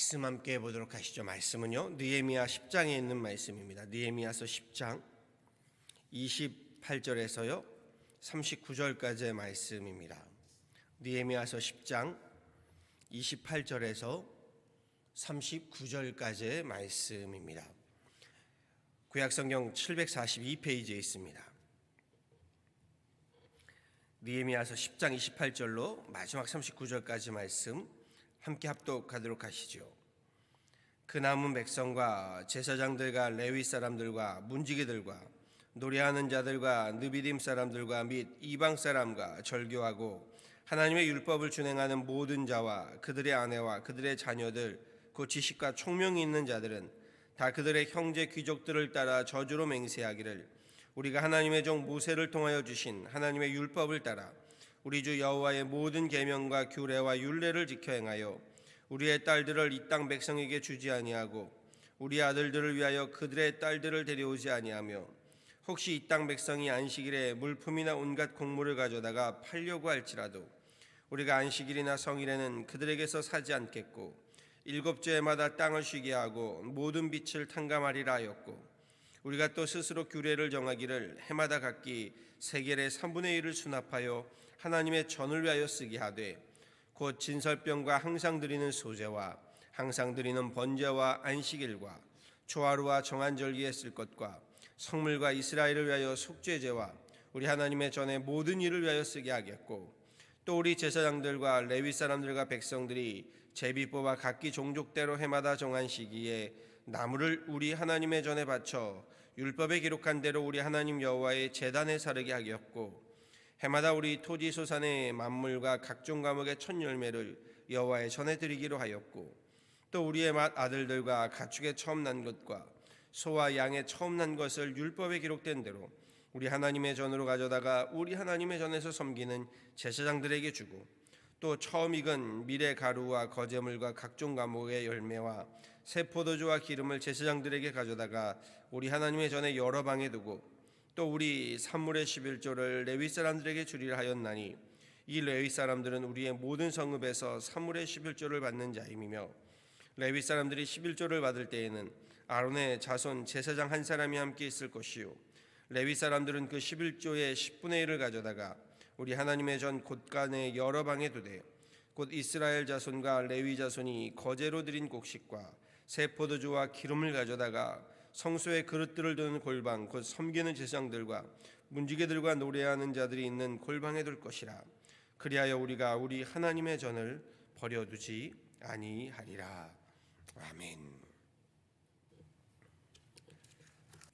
말씀 함께 보도록 하시죠. 말씀은요, 느헤미야 10장에 있는 말씀입니다. 느헤미야서 10장 28절에서요 39절까지의 말씀입니다. 느헤미야서 10장 28절에서 39절까지의 말씀입니다. 구약성경 742페이지에 있습니다. 느헤미야서 10장 28절로 마지막 39절까지 말씀 함께 합독하도록 하시죠. 그 남은 백성과 제사장들과 레위 사람들과 문지기들과 노래하는 자들과 느비딤 사람들과 및 이방 사람과 절교하고 하나님의 율법을 준행하는 모든 자와 그들의 아내와 그들의 자녀들 그 지식과 총명이 있는 자들은 다 그들의 형제 귀족들을 따라 저주로 맹세하기를 우리가 하나님의 종 모세를 통하여 주신 하나님의 율법을 따라 우리 주 여호와의 모든 계명과 규례와 율례를 지켜 행하여 우리의 딸들을 이 땅 백성에게 주지 아니하고 우리 아들들을 위하여 그들의 딸들을 데려오지 아니하며 혹시 이 땅 백성이 안식일에 물품이나 온갖 곡물을 가져다가 팔려고 할지라도 우리가 안식일이나 성일에는 그들에게서 사지 않겠고 일곱 주에마다 땅을 쉬게 하고 모든 빛을 탕감하리라 하였고 우리가 또 스스로 규례를 정하기를 해마다 각기 세겔의 3분의 1을 수납하여 하나님의 전을 위하여 쓰게 하되 곧 진설병과 항상 드리는 소제와 항상 드리는 번제와 안식일과 초하루와 정한 절기에 쓸 것과 성물과 이스라엘을 위하여 속죄제와 우리 하나님의 전의 모든 일을 위하여 쓰게 하겠고 또 우리 제사장들과 레위 사람들과 백성들이 제비 뽑아 각기 종족대로 해마다 정한 시기에 나무를 우리 하나님의 전에 바쳐 율법에 기록한 대로 우리 하나님 여호와의 제단에 사르게 하겠고 해마다 우리 토지 소산의 만물과 각종 과목의 첫 열매를 여호와의 전에 드리기로 하였고 또 우리의 아들들과 가축의 처음 난 것과 소와 양의 처음 난 것을 율법에 기록된 대로 우리 하나님의 전으로 가져다가 우리 하나님의 전에서 섬기는 제사장들에게 주고 또 처음 익은 밀의 가루와 거제물과 각종 과목의 열매와 새 포도주와 기름을 제사장들에게 가져다가 우리 하나님의 전에 여러 방에 두고 또 우리 산물의 11조를 레위 사람들에게 주리라 하였나니 이 레위 사람들은 우리의 모든 성읍에서 산물의 11조를 받는 자임이며 레위 사람들이 11조를 받을 때에는 아론의 자손 제사장 한 사람이 함께 있을 것이요 레위 사람들은 그 11조의 10분의 1을 가져다가 우리 하나님의 전 곳간의 여러 방에 두되 곧 이스라엘 자손과 레위 자손이 거제로 드린 곡식과 새 포도주와 기름을 가져다가 성소의 그릇들을 두는 골방 곧 섬기는 제사장들과 문지기들과 노래하는 자들이 있는 골방에 둘 것이라. 그리하여 우리가 우리 하나님의 전을 버려두지 아니하리라. 아멘.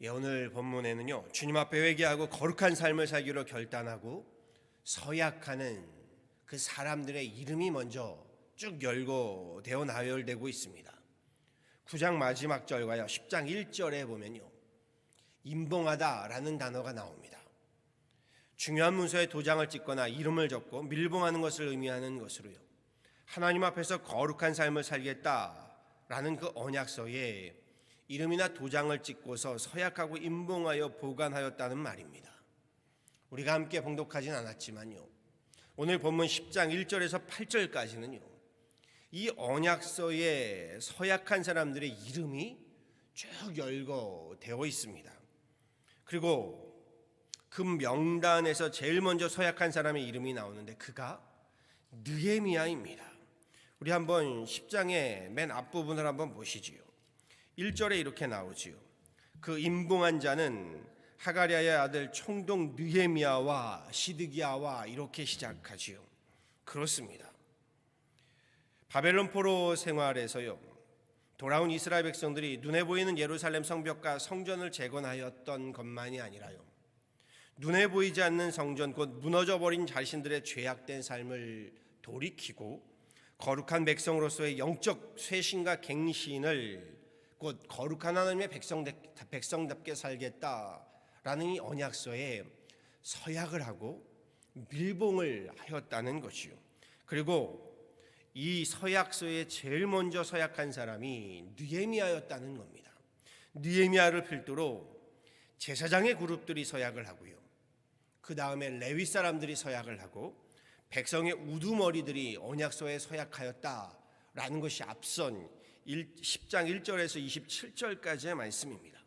오늘 본문에는요, 주님 앞에 회개하고 거룩한 삶을 살기로 결단하고 서약하는 그 사람들의 이름이 먼저 쭉 열고 되어 나열되고 있습니다. 9장 마지막 절과요 10장 1절에 보면요 임봉하다라는 단어가 나옵니다. 중요한 문서에 도장을 찍거나 이름을 적고 밀봉하는 것을 의미하는 것으로요 하나님 앞에서 거룩한 삶을 살겠다라는 그 언약서에 이름이나 도장을 찍고서 서약하고 임봉하여 보관하였다는 말입니다. 우리가 함께 봉독하진 않았지만요 오늘 본문 10장 1절에서 8절까지는요 이 언약서에 서약한 사람들의 이름이 쭉 열거되어 있습니다. 그리고 그 명단에서 제일 먼저 서약한 사람의 이름이 나오는데 그가 느헤미야입니다. 우리 한번 10장의 맨 앞부분을 한번 보시지요. 1절에 이렇게 나오지요. 그 임봉한 자는 하가랴의 아들 총독 느헤미야와 시드기야와 이렇게 시작하지요. 그렇습니다. 바벨론 포로 생활에서요 돌아온 이스라엘 백성들이 눈에 보이는 예루살렘 성벽과 성전을 재건하였던 것만이 아니라요 눈에 보이지 않는 성전 곧 무너져버린 자신들의 죄악된 삶을 돌이키고 거룩한 백성으로서의 영적 쇄신과 갱신을 곧 거룩한 하나님의 백성답게 살겠다라는 이 언약서에 서약을 하고 밀봉을 하였다는 것이요 그리고 이 서약서에 제일 먼저 서약한 사람이 느헤미야였다는 겁니다. 느헤미야를 필두로 제사장의 그룹들이 서약을 하고요 그 다음에 레위 사람들이 서약을 하고 백성의 우두머리들이 언약서에 서약하였다라는 것이 앞선 10장 1절에서 27절까지의 말씀입니다.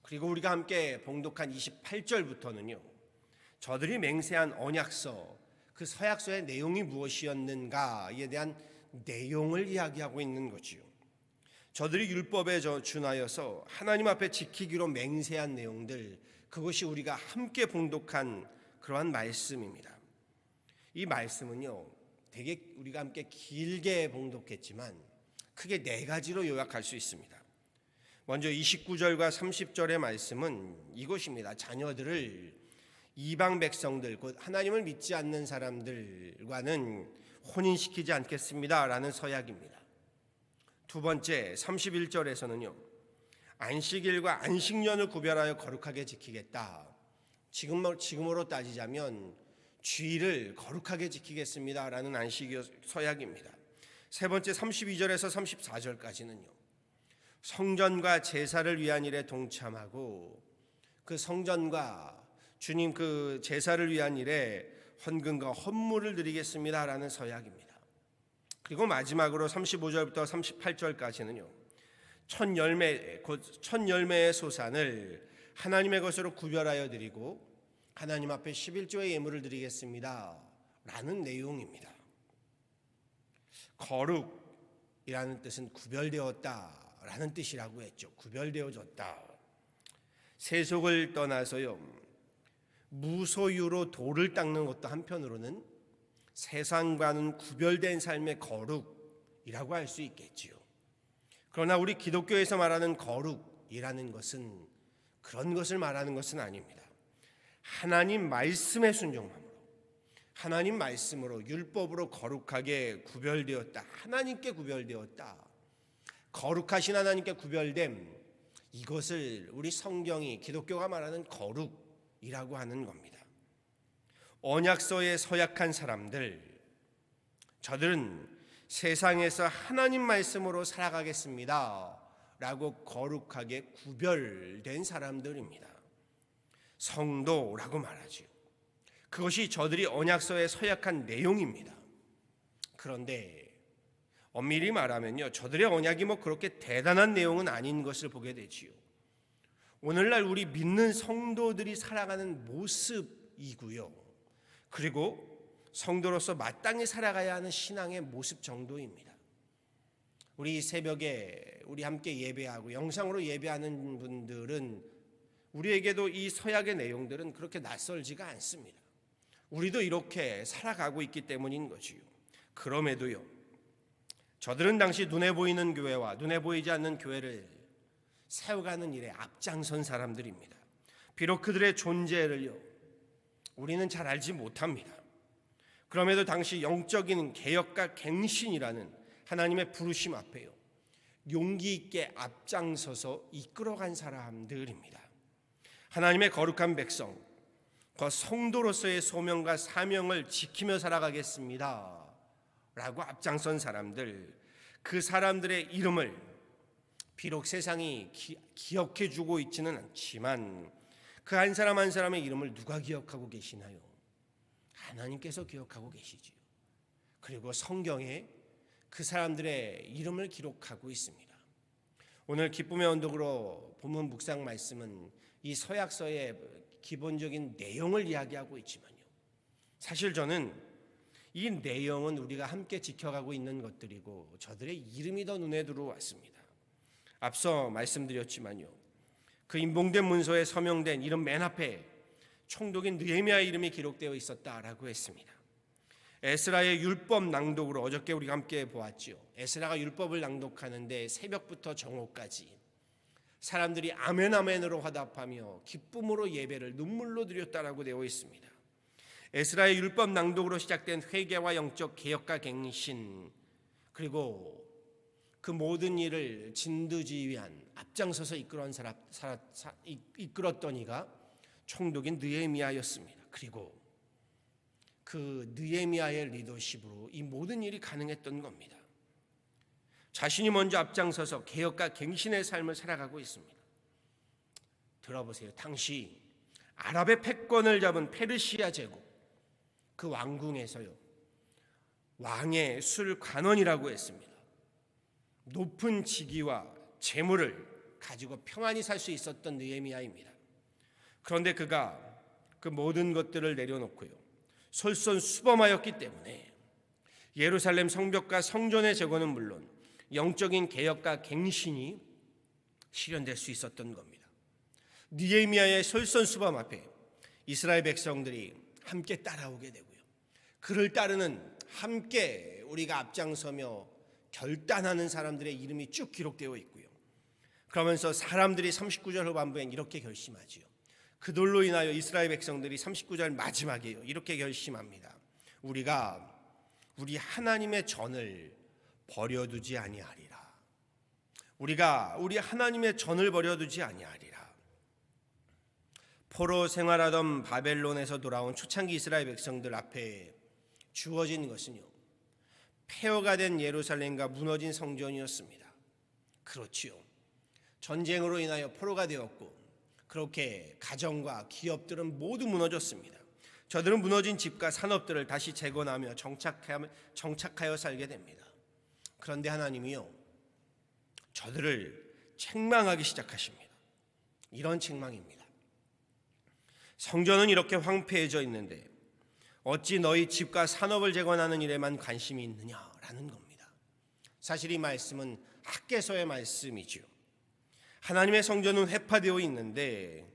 그리고 우리가 함께 봉독한 28절부터는요, 저들이 맹세한 언약서, 그 서약서의 내용이 무엇이었는가에 대한 내용을 이야기하고 있는 거지요. 저들이 율법에 준하여서 하나님 앞에 지키기로 맹세한 내용들, 그것이 우리가 함께 봉독한 그러한 말씀입니다. 이 말씀은요, 되게 우리가 함께 길게 봉독했지만 크게 네 가지로 요약할 수 있습니다. 먼저 29절과 30절의 말씀은 이것입니다. 자녀들을 이방 백성들, 곧 하나님을 믿지 않는 사람들과는 혼인시키지 않겠습니다 라는 서약입니다. 두 번째 31절에서는요, 안식일과 안식년을 구별하여 거룩하게 지키겠다. 지금으로 따지자면 주일을 거룩하게 지키겠습니다 라는 안식 서약입니다. 세 번째 32절에서 34절까지는요, 성전과 제사를 위한 일에 동참하고 그 성전과 주님 그 제사를 위한 일에 헌금과 헌물을 드리겠습니다 라는 서약입니다. 그리고 마지막으로 35절부터 38절까지는요, 첫 열매의 소산을 하나님의 것으로 구별하여 드리고 하나님 앞에 11조의 예물을 드리겠습니다 라는 내용입니다. 거룩이라는 뜻은 구별되었다 라는 뜻이라고 했죠. 구별되어졌다. 세속을 떠나서요, 무소유로 돌을 닦는 것도 한편으로는 세상과는 구별된 삶의 거룩이라고 할 수 있겠지요. 그러나 우리 기독교에서 말하는 거룩이라는 것은 그런 것을 말하는 것은 아닙니다. 하나님 말씀에 순종함으로, 하나님 말씀으로 율법으로 거룩하게 구별되었다. 하나님께 구별되었다. 거룩하신 하나님께 구별됨, 이것을 우리 성경이 기독교가 말하는 거룩이라고 하는 겁니다. 언약서에 서약한 사람들, 저들은 세상에서 하나님 말씀으로 살아가겠습니다 라고 거룩하게 구별된 사람들입니다. 성도라고 말하죠. 그것이 저들이 언약서에 서약한 내용입니다. 그런데 엄밀히 말하면요, 저들의 언약이 그렇게 대단한 내용은 아닌 것을 보게 되지요. 오늘날 우리 믿는 성도들이 살아가는 모습이고요, 그리고 성도로서 마땅히 살아가야 하는 신앙의 모습 정도입니다. 우리 새벽에 우리 함께 예배하고 영상으로 예배하는 분들은 우리에게도 이 서약의 내용들은 그렇게 낯설지가 않습니다. 우리도 이렇게 살아가고 있기 때문인 거지요. 그럼에도요, 저들은 당시 눈에 보이는 교회와 눈에 보이지 않는 교회를 세워가는 일에 앞장선 사람들입니다. 비록 그들의 존재를요, 우리는 잘 알지 못합니다. 그럼에도 당시 영적인 개혁과 갱신이라는 하나님의 부르심 앞에요, 용기 있게 앞장서서 이끌어간 사람들입니다. 하나님의 거룩한 백성, 그 성도로서의 소명과 사명을 지키며 살아가겠습니다 라고 앞장선 사람들, 그 사람들의 이름을 비록 세상이 기억해 주고 있지는 않지만 그 한 사람 한 사람의 이름을 누가 기억하고 계시나요? 하나님께서 기억하고 계시지요. 그리고 성경에 그 사람들의 이름을 기록하고 있습니다. 오늘 기쁨의 언덕으로 본문 묵상 말씀은 이 서약서의 기본적인 내용을 이야기하고 있지만요, 사실 저는 이 내용은 우리가 함께 지켜가고 있는 것들이고 저들의 이름이 더 눈에 들어왔습니다. 앞서 말씀드렸지만요, 그 인봉된 문서에 서명된 이름 맨 앞에 총독인 느헤미야 이름이 기록되어 있었다라고 했습니다. 에스라의 율법 낭독으로 어저께 우리가 함께 보았죠. 에스라가 율법을 낭독하는데 새벽부터 정오까지 사람들이 아멘 아멘으로 화답하며 기쁨으로 예배를 눈물로 드렸다라고 되어 있습니다. 에스라의 율법 낭독으로 시작된 회개와 영적 개혁과 갱신, 그리고 그 모든 일을 진두지휘한 앞장서서 이끌었던 이가 총독인 느헤미야였습니다. 그리고 그 느헤미야의 리더십으로 이 모든 일이 가능했던 겁니다. 자신이 먼저 앞장서서 개혁과 갱신의 삶을 살아가고 있습니다. 들어보세요. 당시 아랍의 패권을 잡은 페르시아 제국, 그 왕궁에서요, 왕의 술 관원이라고 했습니다. 높은 직위와 재물을 가지고 평안히 살 수 있었던 느헤미야입니다. 그런데 그가 그 모든 것들을 내려놓고요, 솔선수범하였기 때문에 예루살렘 성벽과 성전의 재건은 물론 영적인 개혁과 갱신이 실현될 수 있었던 겁니다. 느헤미야의 솔선수범 앞에 이스라엘 백성들이 함께 따라오게 되고요, 그를 따르는 함께 우리가 앞장서며 결단하는 사람들의 이름이 쭉 기록되어 있고요. 그러면서 사람들이 39절 후반부엔 이렇게 결심하지요. 그들로 인하여 이스라엘 백성들이 39절 마지막이에요. 이렇게 결심합니다. 우리가 우리 하나님의 전을 버려두지 아니하리라. 우리가 우리 하나님의 전을 버려두지 아니하리라. 포로 생활하던 바벨론에서 돌아온 초창기 이스라엘 백성들 앞에 주어진 것은요, 폐허가 된 예루살렘과 무너진 성전이었습니다. 그렇지요. 전쟁으로 인하여 포로가 되었고, 그렇게 가정과 기업들은 모두 무너졌습니다. 저들은 무너진 집과 산업들을 다시 재건하며 정착하여 살게 됩니다. 그런데 하나님이요, 저들을 책망하기 시작하십니다. 이런 책망입니다. 성전은 이렇게 황폐해져 있는데 어찌 너희 집과 산업을 재건하는 일에만 관심이 있느냐라는 겁니다. 사실 이 말씀은 학개서의 말씀이죠. 하나님의 성전은 회파되어 있는데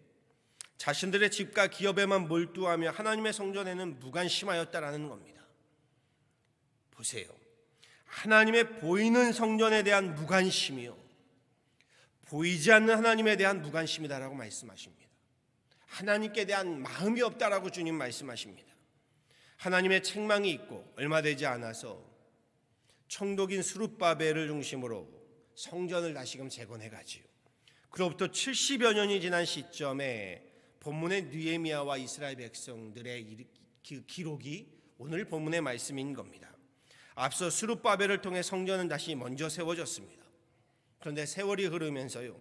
자신들의 집과 기업에만 몰두하며 하나님의 성전에는 무관심하였다라는 겁니다. 보세요. 하나님의 보이는 성전에 대한 무관심이요, 보이지 않는 하나님에 대한 무관심이다라고 말씀하십니다. 하나님께 대한 마음이 없다라고 주님 말씀하십니다. 하나님의 책망이 있고 얼마 되지 않아서 총독인 스룹바벨을 중심으로 성전을 다시금 재건해가지요. 그로부터 70여 년이 지난 시점에 본문의 느헤미야와 이스라엘 백성들의 그 기록이 오늘 본문의 말씀인 겁니다. 앞서 스룹바벨을 통해 성전은 다시 먼저 세워졌습니다. 그런데 세월이 흐르면서요,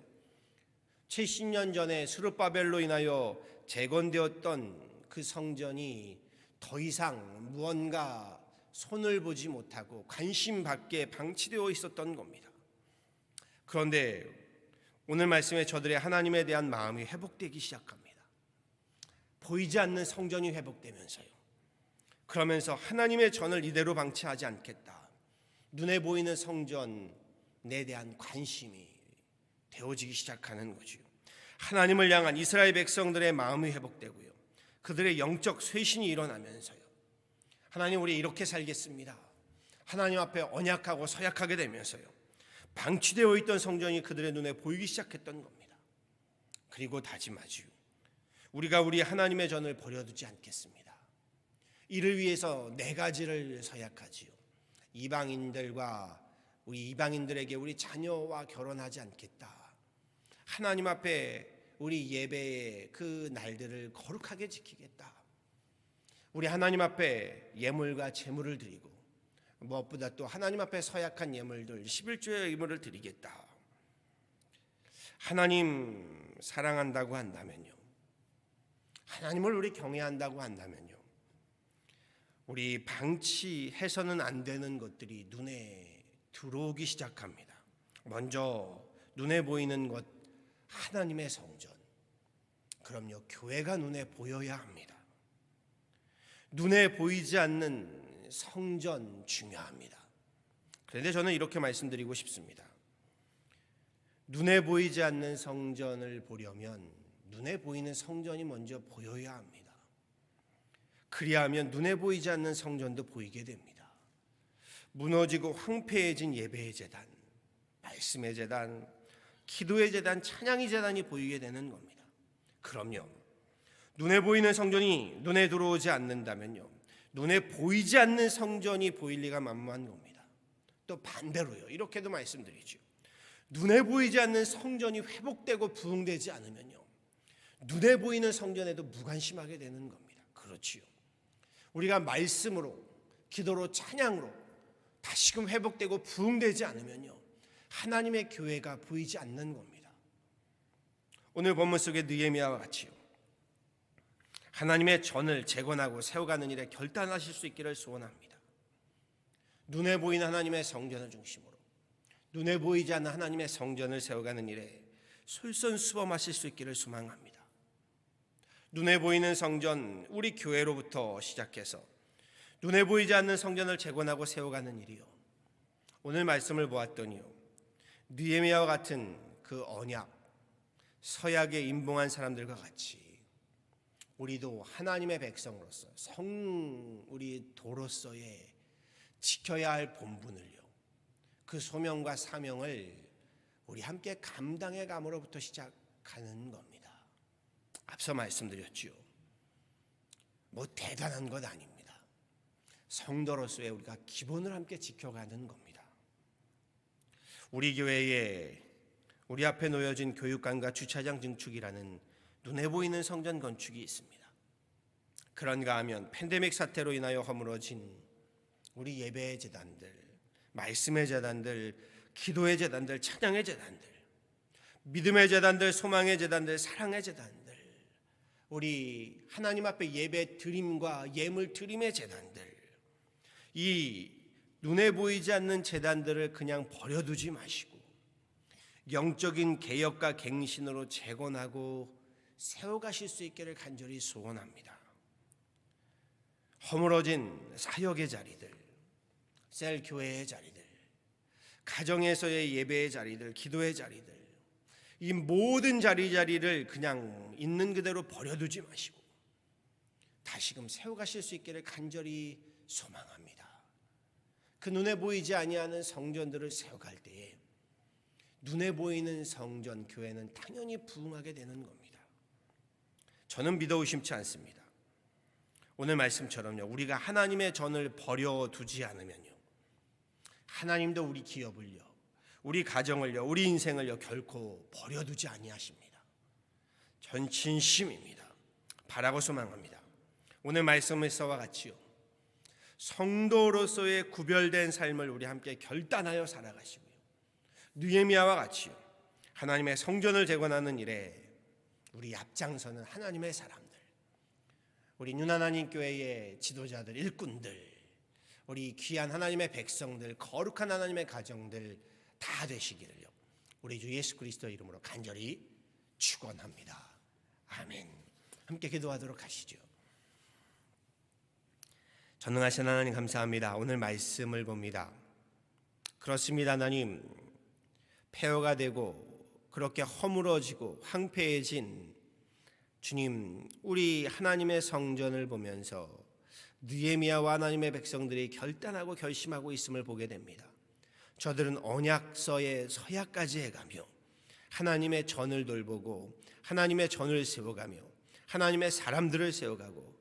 70년 전에 스룹바벨로 인하여 재건되었던 그 성전이 더 이상 무언가 손을 보지 못하고 관심 밖에 방치되어 있었던 겁니다. 그런데 오늘 말씀에 저들의 하나님에 대한 마음이 회복되기 시작합니다. 보이지 않는 성전이 회복되면서요, 그러면서 하나님의 전을 이대로 방치하지 않겠다. 눈에 보이는 성전에 대한 관심이 되어지기 시작하는 거죠. 하나님을 향한 이스라엘 백성들의 마음이 회복되고요, 그들의 영적 쇄신이 일어나면서요, 하나님 우리 이렇게 살겠습니다. 하나님 앞에 언약하고 서약하게 되면서요, 방치되어 있던 성전이 그들의 눈에 보이기 시작했던 겁니다. 그리고 다짐하지요. 우리가 우리 하나님의 전을 버려두지 않겠습니다. 이를 위해서 4가지를 서약하지요. 이방인들과 우리 이방인들에게 우리 자녀와 결혼하지 않겠다. 하나님 앞에 우리 예배의 그 날들을 거룩하게 지키겠다. 우리 하나님 앞에 예물과 제물을 드리고 무엇보다 또 하나님 앞에 서약한 예물들 11조의 예물을 드리겠다. 하나님 사랑한다고 한다면요, 하나님을 우리 경외한다고 한다면요, 우리 방치해서는 안 되는 것들이 눈에 들어오기 시작합니다. 먼저 눈에 보이는 것, 하나님의 성전. 그럼요, 교회가 눈에 보여야 합니다. 눈에 보이지 않는 성전 중요합니다. 그런데 저는 이렇게 말씀드리고 싶습니다. 눈에 보이지 않는 성전을 보려면 눈에 보이는 성전이 먼저 보여야 합니다. 그리하면 눈에 보이지 않는 성전도 보이게 됩니다. 무너지고 황폐해진 예배의 제단, 말씀의 제단, 기도의 제단, 찬양의 제단이 보이게 되는 겁니다. 그럼요, 눈에 보이는 성전이 눈에 들어오지 않는다면요, 눈에 보이지 않는 성전이 보일 리가 만무한 겁니다. 또 반대로요, 이렇게도 말씀드리죠. 눈에 보이지 않는 성전이 회복되고 부흥되지 않으면요, 눈에 보이는 성전에도 무관심하게 되는 겁니다. 그렇지요. 우리가 말씀으로, 기도로, 찬양으로 다시금 회복되고 부흥되지 않으면요, 하나님의 교회가 보이지 않는 겁니다. 오늘 본문 속의 느헤미야와 같이요, 하나님의 전을 재건하고 세워가는 일에 결단하실 수 있기를 소원합니다. 눈에 보이는 하나님의 성전을 중심으로 눈에 보이지 않는 하나님의 성전을 세워가는 일에 솔선수범하실 수 있기를 소망합니다. 눈에 보이는 성전, 우리 교회로부터 시작해서 눈에 보이지 않는 성전을 재건하고 세워가는 일이요, 오늘 말씀을 보았더니요, 느헤미야와 같은 그 언약, 서약에 임봉한 사람들과 같이 우리도 하나님의 백성으로서 우리 도로서의 지켜야 할 본분을요, 그 소명과 사명을 우리 함께 감당해 감으로부터 시작하는 겁니다. 앞서 말씀드렸지요. 뭐 대단한 것 아닙니다. 성도로서의 우리가 기본을 함께 지켜가는 겁니다. 우리 교회에 우리 앞에 놓여진 교육관과 주차장 증축이라는 눈에 보이는 성전 건축이 있습니다. 그런가 하면 팬데믹 사태로 인하여 허물어진 우리 예배의 제단들, 말씀의 제단들, 기도의 제단들, 찬양의 제단들, 믿음의 제단들, 소망의 제단들, 사랑의 제단들, 우리 하나님 앞에 예배 드림과 예물 드림의 제단들, 이 눈에 보이지 않는 제단들을 그냥 버려두지 마시고 영적인 개혁과 갱신으로 재건하고 세워가실 수 있기를 간절히 소원합니다. 허물어진 사역의 자리들, 셀교회의 자리들, 가정에서의 예배의 자리들, 기도의 자리들, 이 모든 자리를 그냥 있는 그대로 버려두지 마시고 다시금 세워가실 수 있기를 간절히 소망합니다. 그 눈에 보이지 아니하는 성전들을 세워갈 때에 눈에 보이는 성전, 교회는 당연히 부흥하게 되는 겁니다. 저는 믿어 의심치 않습니다. 오늘 말씀처럼요, 우리가 하나님의 전을 버려두지 않으면요, 하나님도 우리 기업을요, 우리 가정을요, 우리 인생을요 결코 버려두지 아니하십니다. 전 진심입니다. 바라고 소망합니다. 오늘 말씀에서와 같이요, 성도로서의 구별된 삶을 우리 함께 결단하여 살아가시고요, 느헤미야와 같이요, 하나님의 성전을 재건하는 일에 우리 앞장서는 하나님의 사람들, 우리 윤하나님 교회의 지도자들, 일꾼들, 우리 귀한 하나님의 백성들, 거룩한 하나님의 가정들 다 되시기를요, 우리 주 예수 그리스도의 이름으로 간절히 축원합니다. 아멘. 함께 기도하도록 하시죠. 전능하신 하나님 감사합니다. 오늘 말씀을 봅니다. 그렇습니다. 하나님, 폐허가 되고 그렇게 허물어지고 황폐해진 주님, 우리 하나님의 성전을 보면서 느헤미야와 하나님의 백성들이 결단하고 결심하고 있음을 보게 됩니다. 저들은 언약서의 서약까지 해가며 하나님의 전을 돌보고 하나님의 전을 세워가며 하나님의 사람들을 세워가고,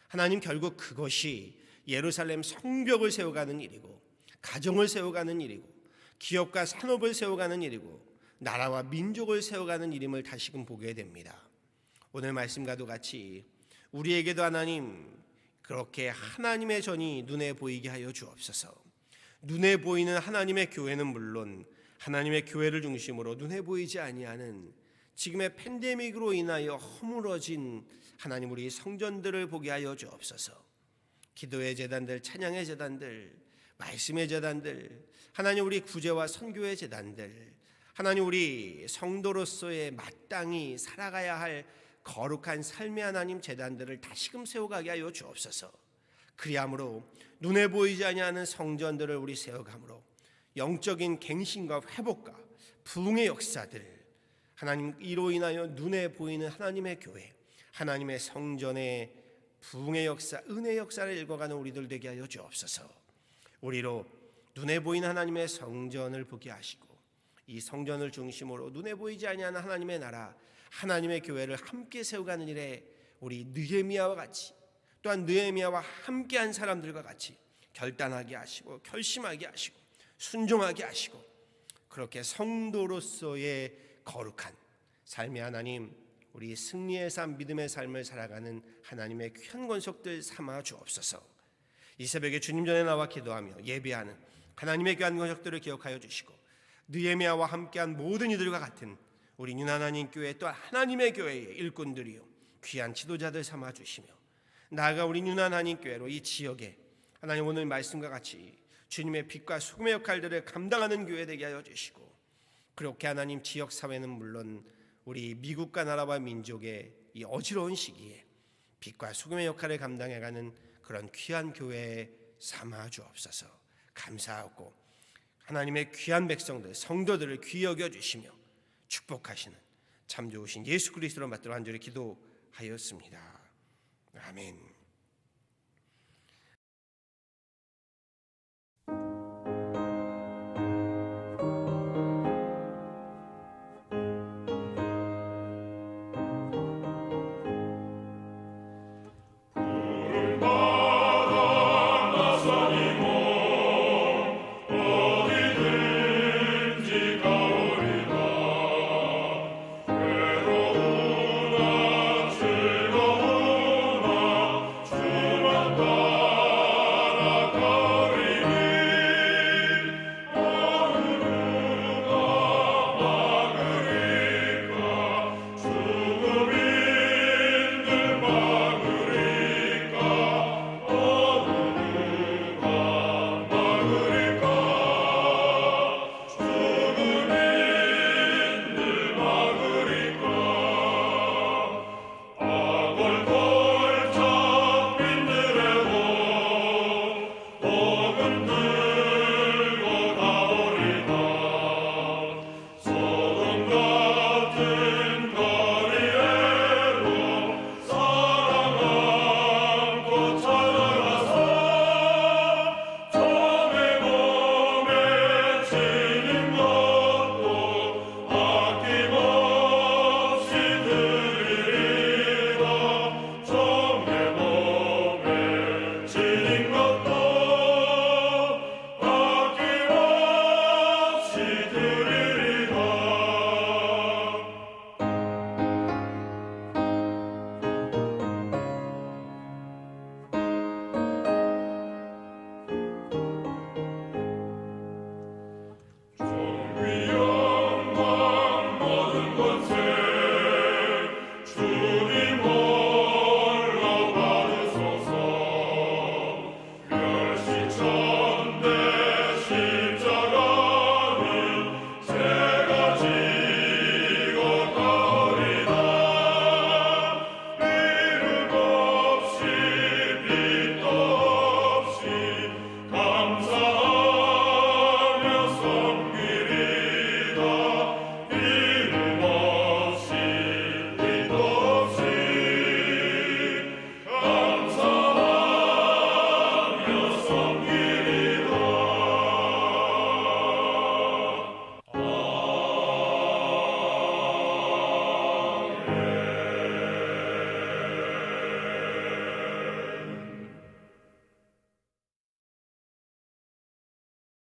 하나님 결국 그것이 예루살렘 성벽을 세워가는 일이고 가정을 세워가는 일이고 기업과 산업을 세워가는 일이고 나라와 민족을 세워가는 일임을 다시금 보게 됩니다. 오늘 말씀과도 같이 우리에게도 하나님 그렇게 하나님의 전이 눈에 보이게 하여 주옵소서. 눈에 보이는 하나님의 교회는 물론 하나님의 교회를 중심으로 눈에 보이지 아니하는 지금의 팬데믹으로 인하여 허물어진 하나님 우리 성전들을 보게 하여 주옵소서. 기도의 제단들, 찬양의 제단들, 말씀의 제단들, 하나님 우리 구제와 선교의 제단들, 하나님 우리 성도로서의 마땅히 살아가야 할 거룩한 삶의 하나님 제단들을 다시금 세워가게 하여 주옵소서. 그리함으로 눈에 보이지 아니하는 성전들을 우리 세워감으로 영적인 갱신과 회복과 부흥의 역사들, 하나님 이로 인하여 눈에 보이는 하나님의 교회, 하나님의 성전의 부흥의 역사, 은혜의 역사를 읽어가는 우리들 되게 하여 주옵소서. 우리로 눈에 보이는 하나님의 성전을 보게 하시고 이 성전을 중심으로 눈에 보이지 아니하는 하나님의 나라, 하나님의 교회를 함께 세워가는 일에 우리 느헤미야와 같이, 또한 느헤미야와 함께한 사람들과 같이 결단하게 하시고 결심하게 하시고 순종하게 하시고 그렇게 성도로서의 거룩한 삶의 하나님, 우리 승리의 삶, 믿음의 삶을 살아가는 하나님의 귀한 권속들 삼아 주옵소서. 이 새벽에 주님 전에 나와 기도하며 예배하는 하나님의 귀한 권속들을 기억하여 주시고 느헤미야와 함께한 모든 이들과 같은 우리 윤하나님 교회 또한 하나님의 교회의 일꾼들이요 귀한 지도자들 삼아 주시며 나아가 우리 윤하나님 교회로 이 지역에 하나님 오늘 말씀과 같이 주님의 빛과 소금의 역할들을 감당하는 교회 되게 하여 주시고, 그렇게 하나님 지역 사회는 물론 우리 미국과 나라와 민족의 이 어지러운 시기에 빛과 소금의 역할을 감당해가는 그런 귀한 교회에 삼아 주옵소서. 감사하고 하나님의 귀한 백성들 성도들을 귀히 여겨 주시며 축복하시는 참 좋으신 예수 그리스도로 받들어 간절히 기도하였습니다. 아멘.